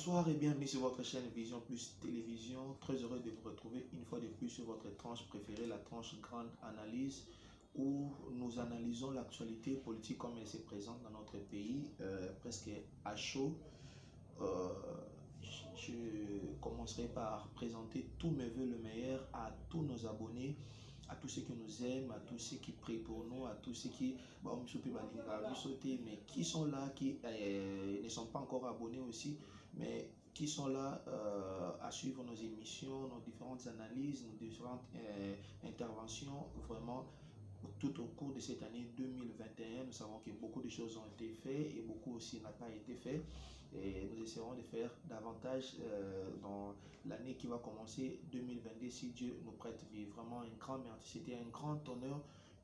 Bonsoir et bienvenue sur votre chaîne Vision Plus Télévision. Très heureux de vous retrouver une fois de plus sur votre tranche préférée, la tranche Grande Analyse, où nous analysons l'actualité politique comme elle se présente dans notre pays, presque à chaud. Je commencerai par présenter tous mes voeux le meilleur à tous nos abonnés, à tous ceux qui nous aiment, à tous ceux qui prient pour nous, à tous ceux qui mais qui sont là, qui ne sont pas encore abonnés aussi, mais qui sont là à suivre nos émissions, nos différentes analyses, nos différentes interventions, vraiment tout au cours de cette année 2021. Nous savons que beaucoup de choses ont été faites et beaucoup aussi n'a pas été fait. Et nous essaierons de faire davantage dans l'année qui va commencer 2022 si Dieu nous prête vie. Vraiment un grand merci, c'était un grand honneur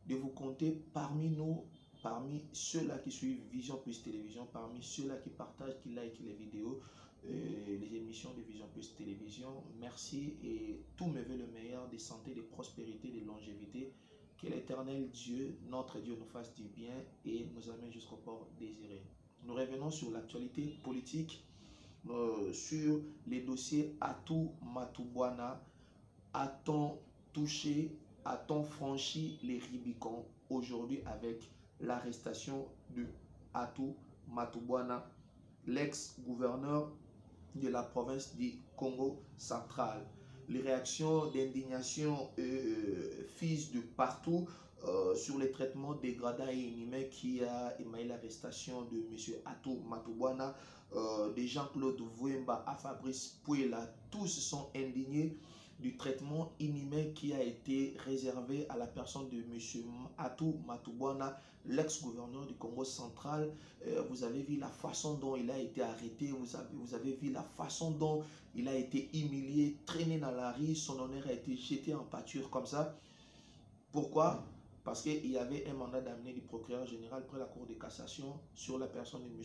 de vous compter parmi nous, parmi ceux-là qui suivent Vision Plus Télévision, parmi ceux-là qui partagent, qui like les vidéos, les émissions de Vision Plus Télévision. Merci et tous mes voeux le meilleur, de santé, de prospérité, de longévité. Que l'éternel Dieu, notre Dieu, nous fasse du bien et nous amène jusqu'au port désiré. Nous revenons sur l'actualité politique, sur les dossiers Atou Matubwana. A-t-on touché, a-t-on franchi les Rubicons aujourd'hui avec l'arrestation de Atou Matubwana, l'ex-gouverneur de la province du Congo central? Les réactions d'indignation fusent de partout sur les traitements dégradants et inhumains qui a émaillé l'arrestation de M. Atou Matubwana, de Jean-Claude Vouemba à Fabrice Pouela. Tous sont indignés du traitement inhumain qui a été réservé à la personne de M. Atou Matubwana, l'ex-gouverneur du Congo central. Vous avez vu la façon dont il a été arrêté, vous avez vu la façon dont il a été humilié, traîné dans la rue, son honneur a été jeté en pâture comme ça. Pourquoi? Parce qu'il y avait un mandat d'amener du procureur général près la Cour de cassation sur la personne de M.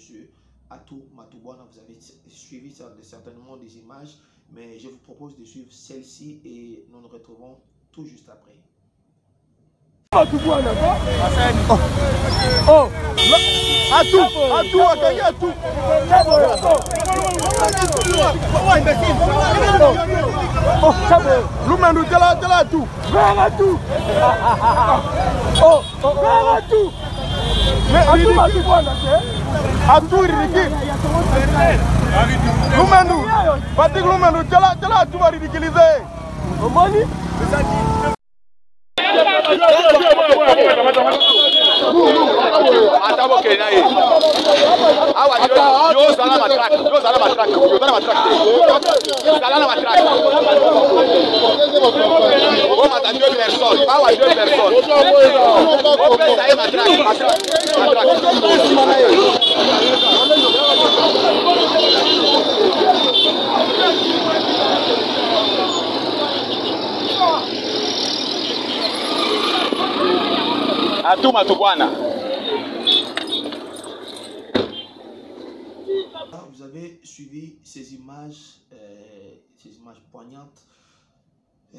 Atou Matubwana. Vous avez suivi certainement des images, mais je vous propose de suivre celle-ci et nous nous retrouvons tout juste après. Oh, Atou, Atou. Oh, Lumendo, tela tout. Vers tout. Oh, vers tout. Mais Atou, Lumendo, Patrick Lumendo, tela tout va ridiculiser. Omani. Atabo Kenaye. Awa yo sala matraque. Yo sala matraque. Yo sala matraque. Sala la matraque. On m'a 2 personnes. Awa 2 personnes. On peut ça matraque. Atou Matubwana. Vous avez suivi ces images poignantes,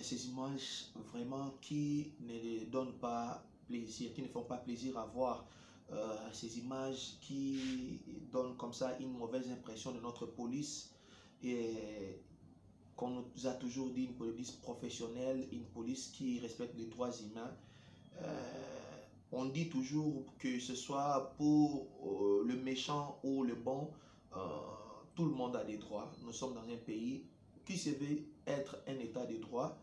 ces images vraiment qui ne donnent pas plaisir, qui ne font pas plaisir à voir, ces images qui donnent comme ça une mauvaise impression de notre police, et qu'on nous a toujours dit une police professionnelle, une police qui respecte les droits humains. On dit toujours que ce soit pour le méchant ou le bon, tout le monde a des droits. Nous sommes dans un pays qui se veut être un état de droit,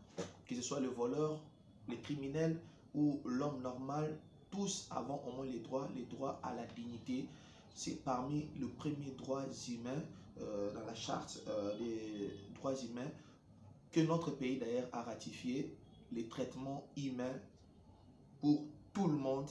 que ce soit le voleur, les criminels ou l'homme normal, tous avons au moins les droits à la dignité. C'est parmi les premiers droits humains dans la charte des droits humains que notre pays d'ailleurs a ratifié, les traitements humains pour tout le monde.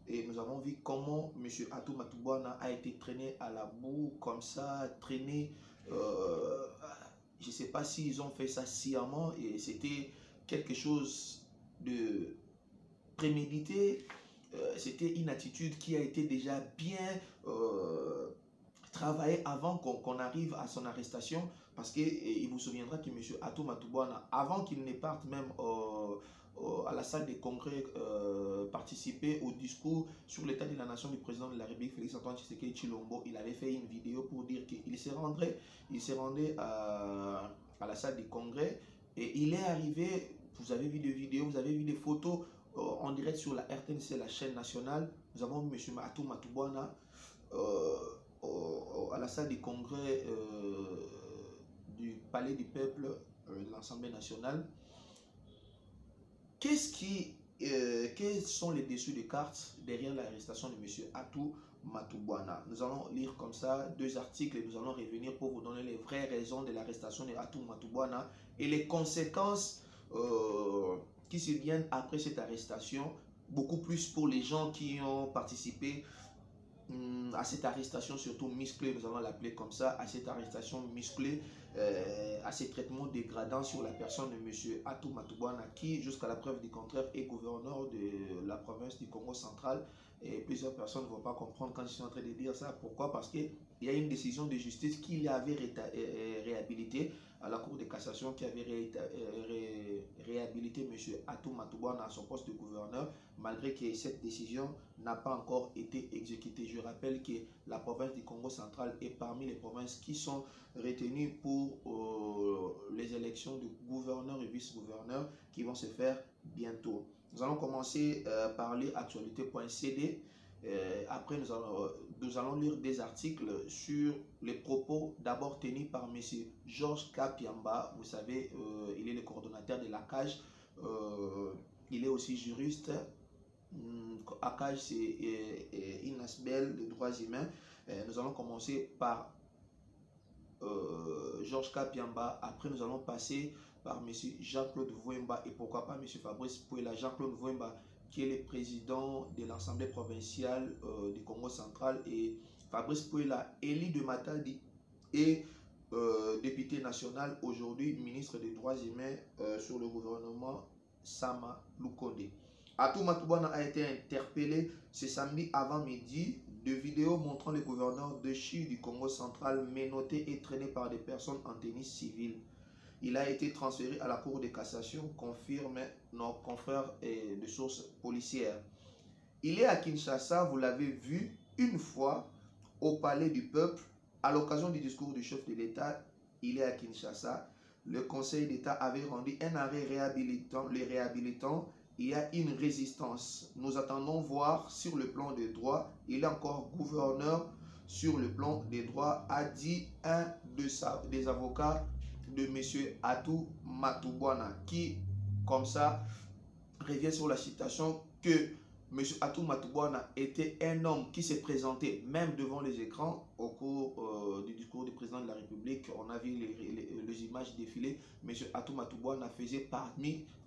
Et nous avons vu comment M. Atou Matubwana a été traîné à la boue, comme ça, traîné. Je ne sais pas s'ils ont fait ça sciemment et c'était quelque chose de prémédité. C'était une attitude qui a été déjà bien travaillée avant qu'on arrive à son arrestation. Parce qu'il vous souviendra que M. Atou Matubwana, avant qu'il ne parte même à la salle des congrès participé au discours sur l'état de la nation du président de la République, Félix Antoine Tshisekedi Tshilombo. Il avait fait une vidéo pour dire qu'il se rendait à la salle du congrès et il est arrivé. Vous avez vu des vidéos, vous avez vu des photos en direct sur la RTNC, la chaîne nationale. Nous avons vu M. Atou Matubwana à la salle du congrès du Palais du Peuple de l'Assemblée nationale. Quels sont les dessous de cartes derrière l'arrestation de M. Atou Matubwana? Nous allons lire comme ça 2 articles et nous allons revenir pour vous donner les vraies raisons de l'arrestation de Atou Matubwana et les conséquences qui se viennent après cette arrestation, beaucoup plus pour les gens qui ont participé à cette arrestation, surtout musclée, nous allons l'appeler comme ça, à cette arrestation musclée, à ces traitements dégradants sur la personne de M. Atou Matubwana, qui, jusqu'à la preuve du contraire, est gouverneur de la province du Congo central. Et plusieurs personnes ne vont pas comprendre quand je suis en train de dire ça. Pourquoi? Parce qu'il y a une décision de justice qui l'avait réhabilité à la Cour de cassation, qui avait réhabilité M. Atou Matubwana à son poste de gouverneur, malgré que cette décision n'a pas encore été exécutée. Je rappelle que la province du Congo central est parmi les provinces qui sont retenues pour les élections de gouverneur et vice-gouverneur qui vont se faire bientôt. Nous allons commencer par lire actualité.cd. Après, nous allons lire des articles sur les propos d'abord tenus par M. Georges Kapiamba. Vous savez, il est le coordonnateur de l'ACAJ. Il est aussi juriste. ACAJ, c'est une asbel de droits humains. Nous allons commencer par Georges Kapiamba. Après, nous allons passer par M. Jean-Claude Vouemba et pourquoi pas M. Fabrice Pouela. Jean-Claude Vouemba, qui est le président de l'Assemblée provinciale du Congo central, et Fabrice Pouela, élu de Matadi et député national, aujourd'hui ministre des droits humains sur le gouvernement Sama Lukonde. Atou Matubwana a été interpellé ce samedi avant midi. De vidéos montrant le gouverneur de Chi du Congo central menotté et traîné par des personnes en tenue civile. Il a été transféré à la Cour de cassation, confirment nos confrères de sources policières. Il est à Kinshasa, vous l'avez vu, une fois au Palais du Peuple, à l'occasion du discours du chef de l'État. Il est à Kinshasa. Le Conseil d'État avait rendu un arrêt les réhabilitant. Il y a une résistance. Nous attendons voir sur le plan des droits. Il est encore gouverneur sur le plan des droits, a dit un des avocats de M. Atou Matubwana, qui, comme ça, revient sur la citation que M. Atou Matubwana était un homme qui s'est présenté même devant les écrans au cours du discours du président de la République. On a vu les images défiler. M. Atou Matubwana faisait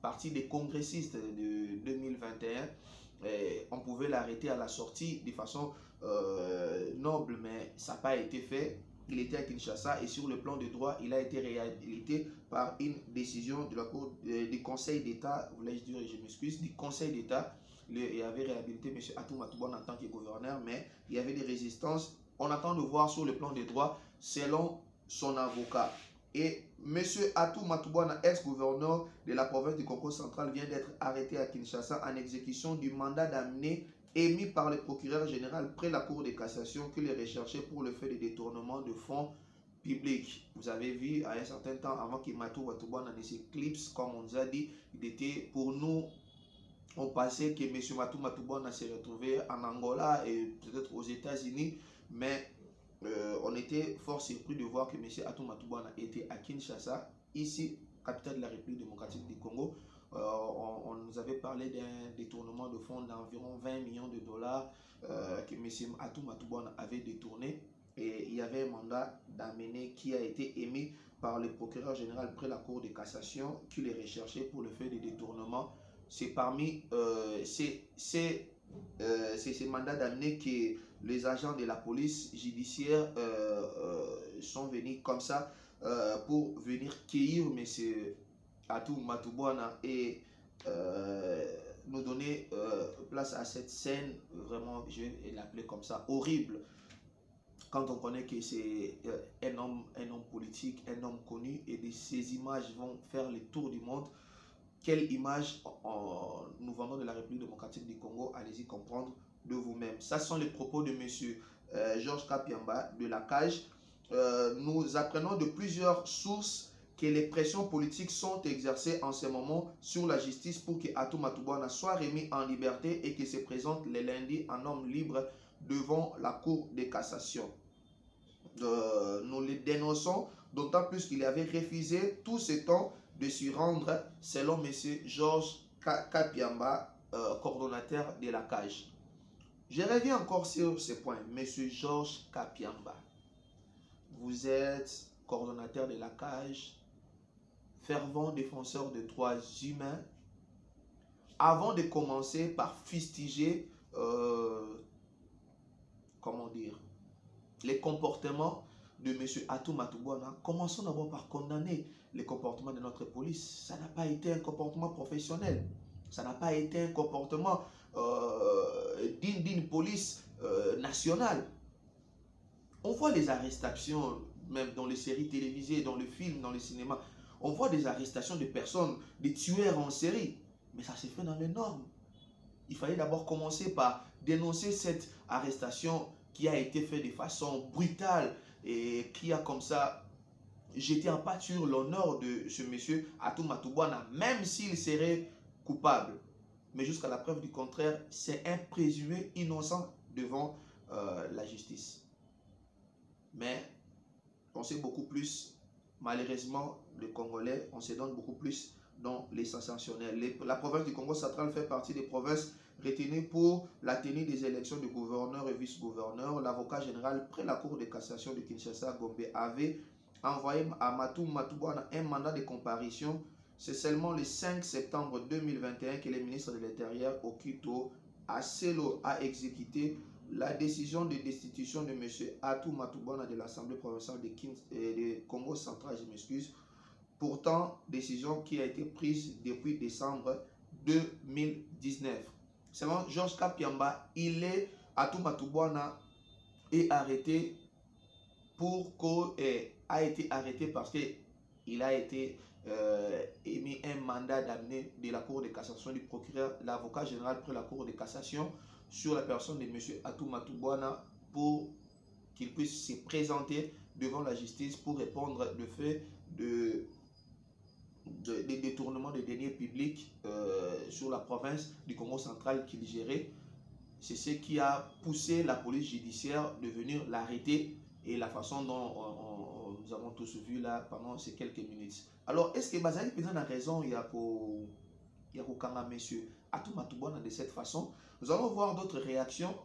partie des congressistes de 2021. On pouvait l'arrêter à la sortie de façon noble, mais ça n'a pas été fait. Il était à Kinshasa et sur le plan de droit, il a été réhabilité par une décision de la Cour du Conseil d'État, voulais-je dire, je m'excuse, du Conseil d'État. Il avait réhabilité M. Atou Matubwana en tant que gouverneur, mais il y avait des résistances. On attend de voir sur le plan des droits, selon son avocat. Et M. Atou Matubwana, ex-gouverneur de la province du Congo central, vient d'être arrêté à Kinshasa en exécution du mandat d'amener émis par le procureur général près la Cour de cassation qu'il est recherché pour le fait de détournement de fonds publics. Vous avez vu, à un certain temps, avant qu'Atou Matubwana ne s'éclipse, comme on nous a dit, il était pour nous, on pensait que M. Atou Matubwana s'est retrouvé en Angola et peut-être aux États-Unis, mais on était fort surpris de voir que M. Atou Matubwana était à Kinshasa, ici, capitale de la République démocratique du Congo. On nous avait parlé d'un détournement de fonds d'environ 20 millions de dollars que M. Atou Matubwana avait détourné. Et il y avait un mandat d'amener qui a été émis par le procureur général près la Cour de cassation qui les recherché pour le fait de détournement. C'est parmi ces mandats d'amener que les agents de la police judiciaire sont venus comme ça pour venir cueillir M. Atou Matubwana et nous donner place à cette scène vraiment, je vais l'appeler comme ça, horrible. Quand on connaît que c'est un homme politique, un homme connu, et ces images vont faire le tour du monde, quelle image nous vendons de la République démocratique du Congo? Allez-y comprendre de vous-même. Ça sont les propos de M. Georges Kapiamba de la CAJ. Nous apprenons de plusieurs sources que les pressions politiques sont exercées en ce moment sur la justice pour que Atou Matubwana soit remis en liberté et qu'il se présente le lundi en homme libre devant la Cour de cassation. Nous les dénonçons, d'autant plus qu'il avait refusé tout ce temps de s'y rendre, selon M. Georges Kapiamba, coordonnateur de la CAJ. Je reviens encore sur ce point. M. Georges Kapiamba, vous êtes coordonnateur de la CAJ, fervent défenseur des droits humains. Avant de commencer par fustiger, comment dire, les comportements de M. Atou Matubwana, commençons d'abord par condamner les comportements de notre police. Ça n'a pas été un comportement professionnel. Ça n'a pas été un comportement digne d'une police nationale. On voit les arrestations, même dans les séries télévisées, dans les films, dans les cinémas. On voit des arrestations de personnes, des tueurs en série. Mais ça s'est fait dans les normes. Il fallait d'abord commencer par dénoncer cette arrestation qui a été faite de façon brutale et qui a comme ça jeté en pâture l'honneur de ce monsieur Atou Matubwana, même s'il serait coupable. Mais jusqu'à la preuve du contraire, c'est un présumé innocent devant la justice. Mais on sait beaucoup plus, malheureusement, les Congolais, on se donne beaucoup plus dans les sensationnels. La province du Congo central fait partie des provinces retenues pour la tenue des élections de gouverneurs et vice-gouverneurs. L'avocat général près la Cour de cassation de Kinshasa, Gombe, avait envoyé à Atou Matubwana un mandat de comparution. C'est seulement le 5 septembre 2021 que le ministre de l'Intérieur, Okito Aselo, a exécuté la décision de destitution de M. Atou Matubwana de l'Assemblée provinciale de Congo central, je m'excuse. Pourtant, décision qui a été prise depuis décembre 2019. Selon Georges Kapiamba, Atou Matubwana est arrêté a été arrêté parce qu'il a été émis un mandat d'amener de la Cour de cassation du procureur, l'avocat général près la Cour de cassation sur la personne de M. Atou Matubwana pour qu'il puisse se présenter devant la justice pour répondre de fait des détournements de deniers publics sur la province du Congo central qu'il gérait. C'est ce qui a poussé la police judiciaire de venir l'arrêter et la façon dont nous avons tous vu là pendant ces quelques minutes. Alors, est-ce que Bazali Pézan a raison? Il y a monsieur Atou Matubwana de cette façon. Nous allons voir d'autres réactions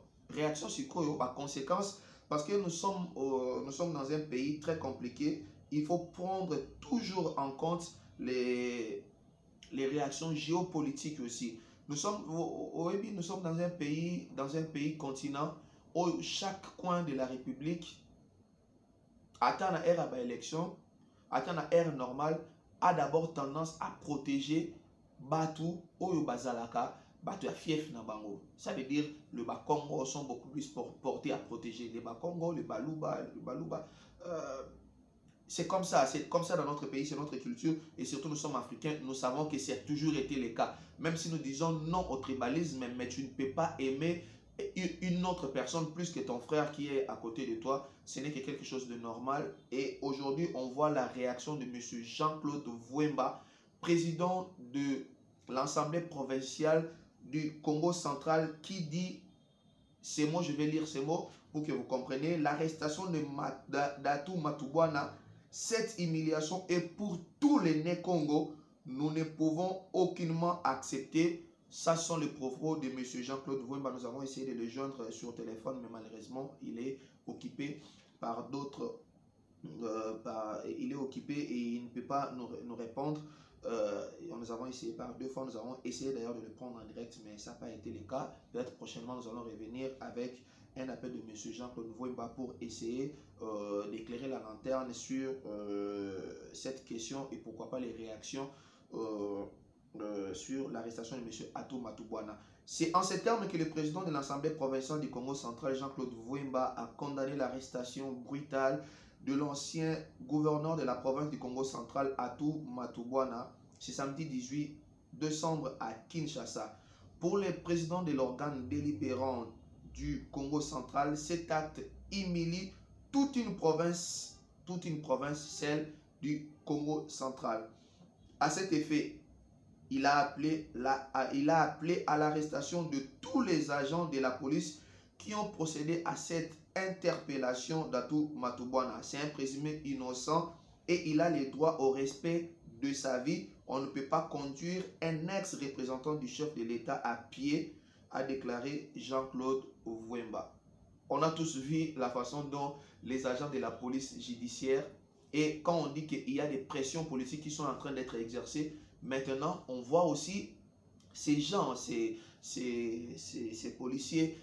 sur quoi, par conséquence, parce que nous sommes dans un pays très compliqué. Il faut prendre toujours en compte les réactions géopolitiques aussi. Nous sommes dans un pays continent où chaque coin de la République attend la ère à l'élection, attend la ère normale, a d'abord tendance à protéger Batu Oyo Bazalaka, Batu à fief na bango. Ça veut dire le Bakongo sont beaucoup plus portés à protéger les Bakongo, le Baluba. C'est comme ça dans notre pays, c'est notre culture et surtout nous sommes africains, nous savons que ça a toujours été le cas. Même si nous disons non au tribalisme, mais tu ne peux pas aimer une autre personne plus que ton frère qui est à côté de toi, ce n'est que quelque chose de normal. Et aujourd'hui, on voit la réaction de M. Jean-Claude Vouemba, président de l'Assemblée provinciale du Congo central, qui dit ces mots, je vais lire ces mots pour que vous compreniez. L'arrestation d'Atou Matubwana, cette humiliation est pour tous les Né-Congo. Nous ne pouvons aucunement accepter. Ça sont les propos de M. Jean-Claude Vouemba. Nous avons essayé de le joindre sur téléphone, mais malheureusement, il est occupé par d'autres. Il est occupé et il ne peut pas nous répondre. Nous avons essayé par 2 fois. Nous avons essayé d'ailleurs de le prendre en direct, mais ça n'a pas été le cas. Peut-être prochainement, nous allons revenir avec un appel de M. Jean-Claude Vouemba pour essayer d'éclairer la lanterne sur cette question et pourquoi pas les réactions sur l'arrestation de M. Atou Matubwana. C'est en ces termes que le président de l'Assemblée provinciale du Congo central, Jean-Claude Vouemba, a condamné l'arrestation brutale de l'ancien gouverneur de la province du Congo central, Atou Matubwana, ce samedi 18 décembre à Kinshasa. Pour les présidents de l'organe délibérant du Congo central, cet acte humilie toute une province, celle du Congo central. À cet effet, il a appelé à l'arrestation de tous les agents de la police qui ont procédé à cette interpellation d'Atou Matubwana. C'est un présumé innocent et il a les droits au respect de sa vie. On ne peut pas conduire un ex-représentant du chef de l'État à pied, a déclaré Jean-Claude Vwemba. On a tous vu la façon dont les agents de la police judiciaire, et quand on dit qu'il y a des pressions politiques qui sont en train d'être exercées, maintenant on voit aussi ces gens, ces policiers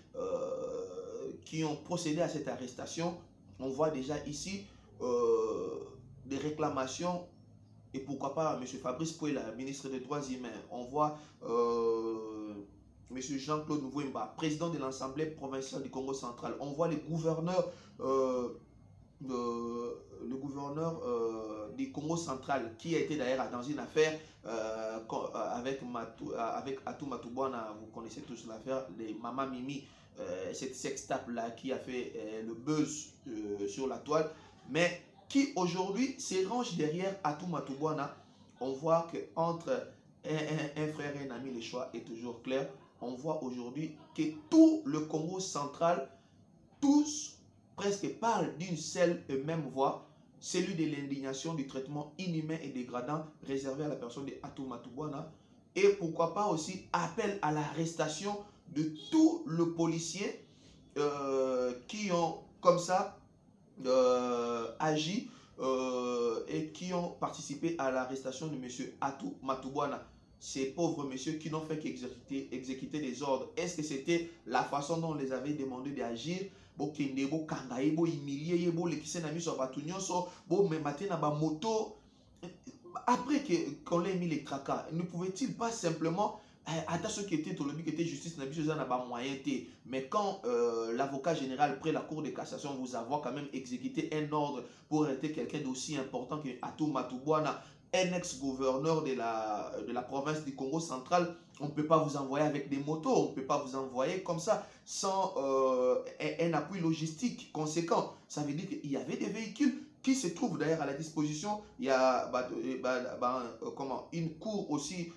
qui ont procédé à cette arrestation. On voit déjà ici des réclamations, et pourquoi pas M. Fabrice Pouela, ministre des Droits humains. On voit M. Jean-Claude Vwemba, président de l'Assemblée provinciale du Congo central. On voit les gouverneurs, le gouverneur du Congo central, qui a été d'ailleurs dans une affaire avec Atou Matubwana. Vous connaissez tous l'affaire des Mama Mimi, cette sextape-là qui a fait le buzz sur la toile, mais qui aujourd'hui se range derrière Atou Matubwana. On voit qu'entre un frère et un ami, le choix est toujours clair. On voit aujourd'hui que tout le Congo central, tous presque parlent d'une seule et même voix, celui de l'indignation du traitement inhumain et dégradant réservé à la personne de Atou Matubwana. Et pourquoi pas aussi appel à l'arrestation de tous les policiers qui ont comme ça agi et qui ont participé à l'arrestation de M. Atou Matubwana. Ces pauvres messieurs qui n'ont fait qu'exécuter des ordres. Est-ce que c'était la façon dont on les avait demandé d'agir? Après qu'on l'ait mis les tracas, ne pouvait-il pas simplement attention qui était justice, mais quand l'avocat général près la cour de cassation vous avoir quand même exécuté un ordre pour arrêter quelqu'un d'aussi important que Atou Matubwana, un ex-gouverneur de la province du Congo central, on ne peut pas vous envoyer avec des motos, on ne peut pas vous envoyer comme ça sans un appui logistique conséquent. Ça veut dire qu'il y avait des véhicules qui se trouvent d'ailleurs à la disposition. Il y a une cour aussi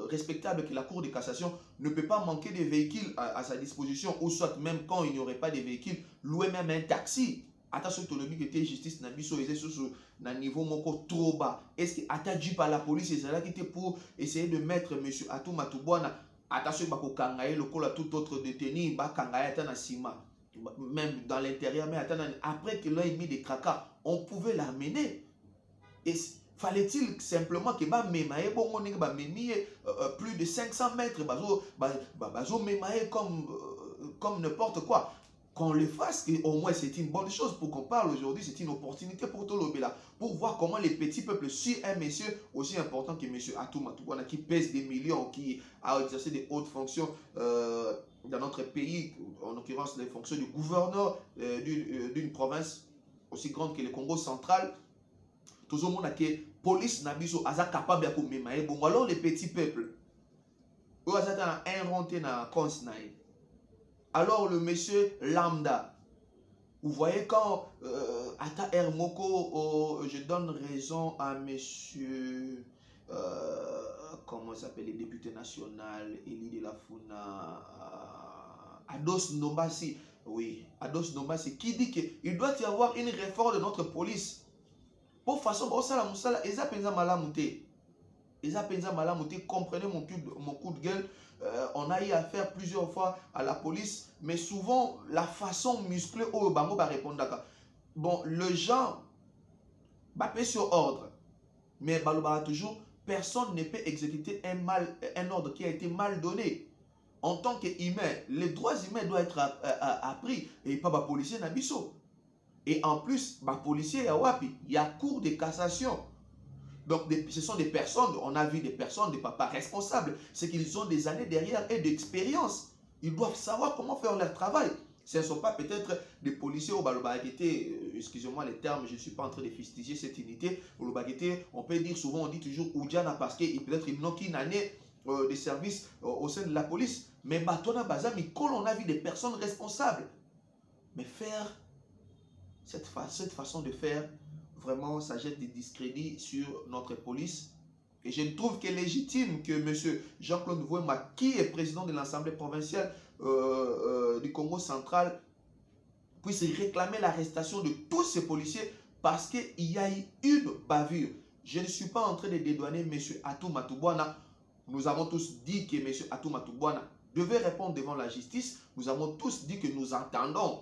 respectable que la cour de cassation ne peut pas manquer de véhicules à sa disposition, ou soit même quand il n'y aurait pas de véhicules, louer même un taxi. Attention, que était justice na biso na niveau moko trop bas. Est-ce que attaqué par la police et ça qui était pour essayer de mettre monsieur Atou Matubwana, attention bako kangaye le col à tout autre détenu ba kangaye atana sima même dans l'intérieur, mais attends, après que l'on ait mis des cracas, on pouvait l'amener. Et fallait-il simplement que ba memaye bongo ninga ba memi plus de 500 mètres bazo memaye comme n'importe quoi. Qu'on le fasse, et au moins c'est une bonne chose pour qu'on parle aujourd'hui, c'est une opportunité pour tout le là, pour voir comment les petits peuples suivent un monsieur aussi important que monsieur Atou Matubwana, qui pèse des millions, qui a exercé des hautes fonctions dans notre pays, en l'occurrence les fonctions du gouverneur d'une province aussi grande que le Congo central. Tout le monde a que police nabiso aza capable de faire bon. Alors les petits peuples, eux aza un renté na consnaï. Alors le monsieur lambda, vous voyez quand Ata Hermoko, je donne raison à monsieur, comment s'appelle, le député national, Eli de la Funa, Ados Nombasi, oui, Ados Nombasi, qui dit qu'il doit y avoir une réforme de notre police. Pour façon, bon, ça la moussala, ils appellent malamouté. Ils appellent malamouté, comprenez mon coup de gueule. On a eu affaire plusieurs fois à la police, mais souvent la façon musclée au bango va répondre d'accord. Bon, le genre va payer sur ordre, mais toujours personne ne peut exécuter un ordre qui a été mal donné. En tant qu'humain, les droits humains doivent être appris et pas policier nabiso. Et en plus, policier il y a cour de cassation. Donc, ce sont des personnes, on a vu des personnes, des papas responsables. C'est qu'ils ont des années derrière et d'expérience. Ils doivent savoir comment faire leur travail. Ce ne sont pas peut-être des policiers au Balobagueté, excusez-moi les termes, je ne suis pas en train de fustiger cette unité. Au Balobagueté, on peut dire souvent, on dit toujours Oudjana parce qu'ils peut-être ils n'ont qu'une année de service au sein de la police. Mais Batona Bazami, quand on a vu des personnes responsables, mais faire cette façon de faire, vraiment, ça jette des discrédits sur notre police. Et je trouve qu'il est légitime que M. Jean-Claude Vouema, qui est président de l'Assemblée provinciale du Congo central, puisse réclamer l'arrestation de tous ces policiers parce qu'il y a eu une bavure. Je ne suis pas en train de dédouaner M. Atou Matouboana. Nous avons tous dit que M. Atou Matouboana devait répondre devant la justice. Nous avons tous dit que nous entendons,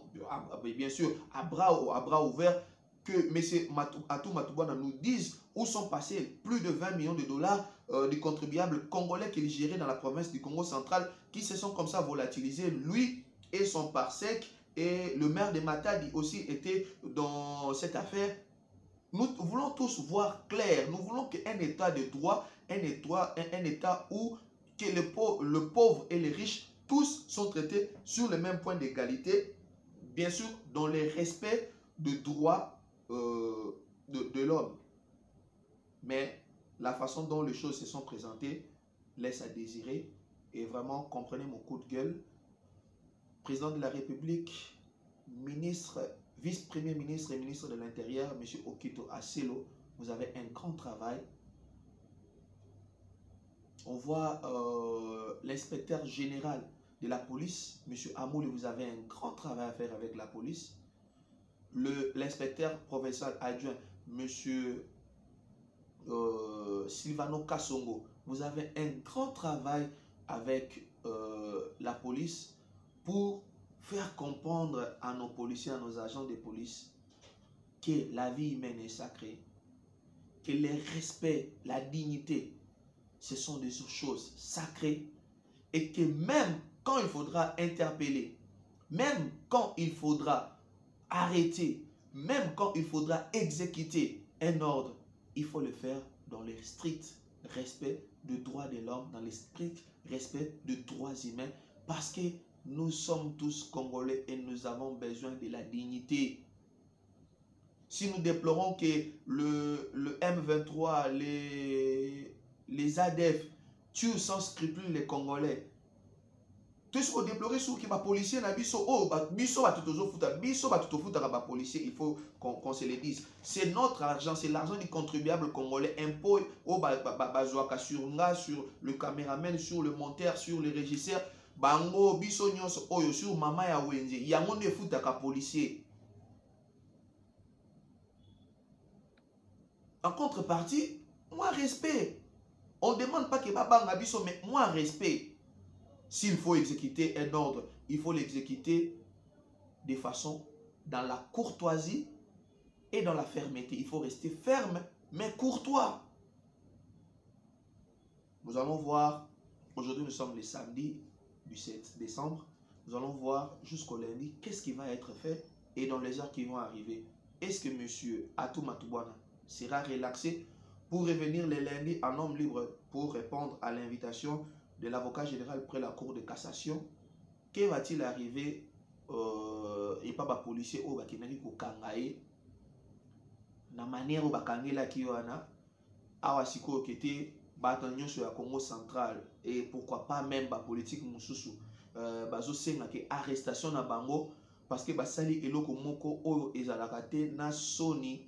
bien sûr, à bras ouverts, que M. Atou Matouboana nous dise où sont passés plus de 20 millions de dollars des contribuables congolais qu'il gérait dans la province du Congo central, qui se sont comme ça volatilisés, lui et son parsec, et le maire de Matadi aussi était dans cette affaire. Nous voulons tous voir clair, nous voulons qu'un état de droit, un état où que le pauvre et les riches, tous sont traités sur le même point d'égalité, bien sûr dans le respect de droits de l'homme. Mais la façon dont les choses se sont présentées laisse à désirer. Et vraiment, comprenez mon coup de gueule. Président de la République, ministre, vice-premier ministre et ministre de l'Intérieur, M. Okito Aselo, vous avez un grand travail. On voit l'inspecteur général de la police, M. Amouli, vous avez un grand travail à faire avec la police. L'inspecteur provincial adjoint, M. Silvano Kassongo, vous avez un grand travail avec la police pour faire comprendre à nos policiers, à nos agents de police que la vie humaine est sacrée, que le respect, la dignité, ce sont des choses sacrées et que même quand il faudra interpeller, même quand il faudra arrêter, même quand il faudra exécuter un ordre, il faut le faire dans le strict respect des droits de l'homme, dans le strict respect des droits humains, parce que nous sommes tous Congolais et nous avons besoin de la dignité. Si nous déplorons que le M23, les ADF tuent sans scrupule les Congolais, tout ce qu'on déplore sur que les policiers na biso policiers, il faut qu'on se le dise. C'est notre argent, c'est l'argent du contribuable congolais, impôt sur le caméraman, sur le monteur, sur le régisseur, bango biso nyonso oyo sur mama ya wenze, yango ne futaka policier. En contrepartie, moi respect. On ne demande pas que babanga biso, mais moi respect. S'il faut exécuter un ordre, il faut l'exécuter de façon dans la courtoisie et dans la fermeté. Il faut rester ferme, mais courtois. Nous allons voir, aujourd'hui nous sommes le samedi du 7 décembre, nous allons voir jusqu'au lundi qu'est-ce qui va être fait et dans les heures qui vont arriver. Est-ce que M. Atou Matouboana sera relaxé pour revenir le lundi en homme libre pour répondre à l'invitation de l'avocat général près la cour de cassation? Que va-t-il arriver et pas les policiers au bakinaki ko kangaye na manière au bakangela ki wana awasiko kete batanyo sur la Congo central et pourquoi pas même ba politique mususu bazo senga ke arrestation na bango parce que basali eloko moko oyo ezalaka te na soni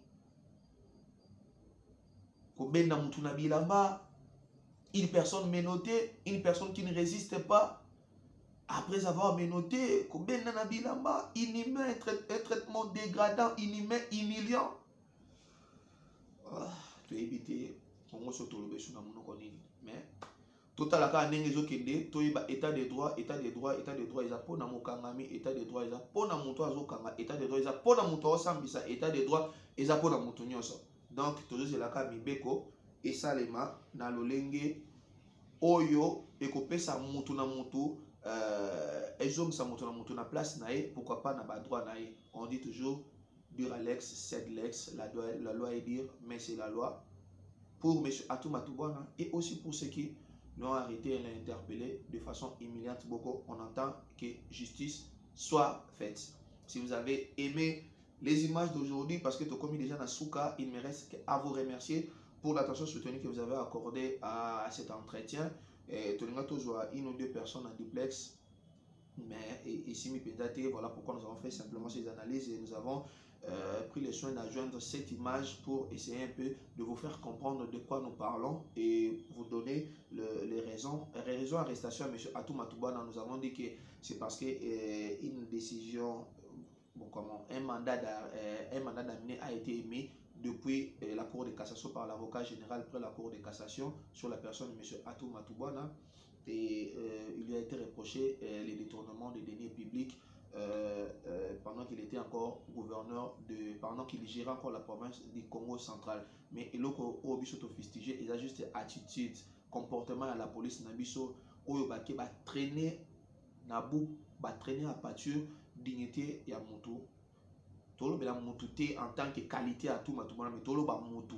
ko benda mutu na bilamba. Une personne menottée, une personne qui ne résiste pas, après avoir menotté, inhumain, un traitement dégradant, inhumain, humiliant. Tu as évité, on se trouve sur la monoconie. Mais, tout à l'heure, état de droit, état de droit, état de droit, ils apportent dans mon kangami, état de droit, ils apportent dans mon toit, état de droit, ils apportent dans mon toit, état de droit, ils apportent dans mon toit. Donc, toujours c'est la cas, Mibeko. Et ça les ma na lolenge oyo ekopesa mutu na mutu ezom sa mutu na place nae, pourquoi pas na ba droit nae. On dit toujours Duralex, Sedlex, la loi est dire mais c'est la loi. Pour M. Atou Matouboana et aussi pour ceux qui l'ont arrêté et l'ont interpellé de façon humiliante beaucoup, on entend que justice soit faite. Si vous avez aimé les images d'aujourd'hui, parce que tu as commis déjà dans Souka, il me reste à vous remercier pour l'attention soutenue que vous avez accordée à cet entretien. Tu as toujours une ou deux personnes en duplex. Mais ici, voilà pourquoi nous avons fait simplement ces analyses et nous avons pris le soin d'adjoindre cette image pour essayer un peu de vous faire comprendre de quoi nous parlons et vous donner les raisons. Raison d'arrestation à M. Atou Matoubana, nous avons dit que c'est parce qu'une décision, un mandat d'amener a été émis depuis la Cour de cassation par l'avocat général près la Cour de cassation sur la personne de M. Atou Matoubana. Et il lui a été reproché les détournements des deniers publics pendant qu'il était encore gouverneur, pendant qu'il gérait encore la province du Congo central. Mais il a fustigé, il a juste attitude, comportement à la police, nabiso, qui va traîner à pâture, dignité et à moto. Tolo bela motuté en tant que qualité à tout matouman, mais tolo ba motu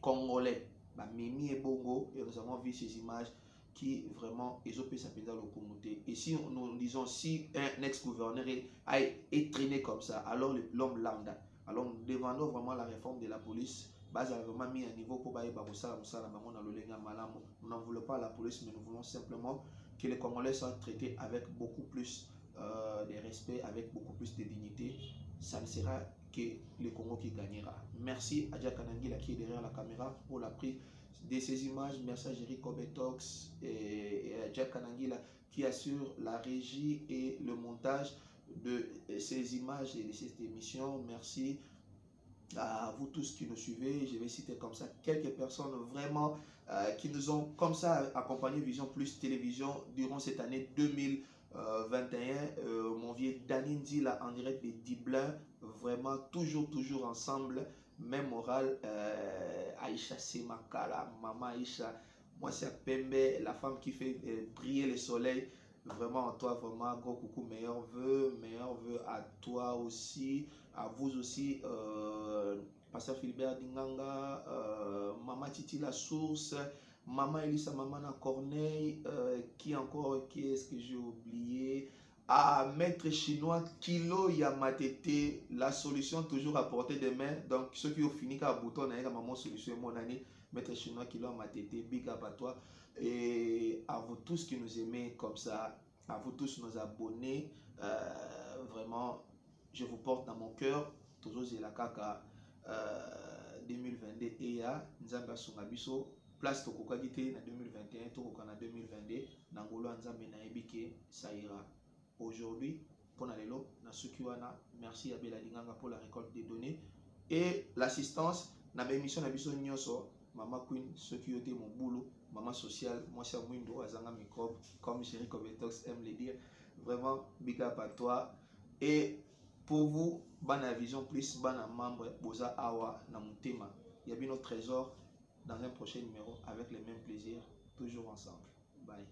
congolais, ba mimi et bongo, et nous avons vu ces images qui vraiment s'appellent dans le communauté. Et si nous disons si un ex-gouverneur est traîné comme ça, alors l'homme lambda, alors nous demandons vraiment la réforme de la police. Base a vraiment mis un niveau pour nous n'en voulons pas la police, mais nous voulons simplement que les Congolais soient traités avec beaucoup plus de respect, avec beaucoup plus de dignité. Ça ne sera que le Congo qui gagnera. Merci à Jack Kanangila qui est derrière la caméra pour la prise de ces images. Merci à Jerry Kobetox et à Jack Kanangila qui assure la régie et le montage de ces images et de cette émission. Merci à vous tous qui nous suivez. Je vais citer comme ça quelques personnes vraiment qui nous ont comme ça accompagné Vision Plus Télévision durant cette année 2021. Mon vieux Danindi là en direct de Diblin, vraiment toujours ensemble, même moral. Aïcha Semakala, Maman Aïcha, moi c'est Pembe, la femme qui fait briller le soleil. Vraiment en toi, vraiment gros coucou, meilleurs vœux à toi aussi, à vous aussi, Pasteur Philbert Dinganga, Maman Titi La Source, Maman Elisa, Maman Corneille, qui est-ce que j'ai oublié? Ah, Maître Chinois, Kilo Yamatete, la solution toujours à portée de main. Donc, ceux qui ont fini qu'à bouton, on a maman solution mon année. Maître Chinois, Kilo Yamatete, big up à toi. Et à vous tous qui nous aimez comme ça, à vous tous nos abonnés, vraiment, je vous porte dans mon cœur. Toujours la kaka 2022 et ya Nzamba Sungabiso. Place Tokoka Gite en 2021, Tokoka en 2022, Nangolo Nzambe na Ebike, ça ira. Aujourd'hui, pour Nalelo, Nasukiwana, merci à Beladinganga pour la récolte des données et l'assistance. Dans l'émission Nabiso Nyoso, Maman Queen, ceux qui ont été mon boulot, Maman Sociale, moi c'est Mwindo, Azanga Microbe, comme Jerry Kobetox aime le dire. Vraiment, big up à toi. Et pour vous, Bana Vision Plus, Bana Membre, Boza Awa, Namutema. Il y a bien notre trésor dans un prochain numéro avec les mêmes plaisirs, toujours ensemble. Bye.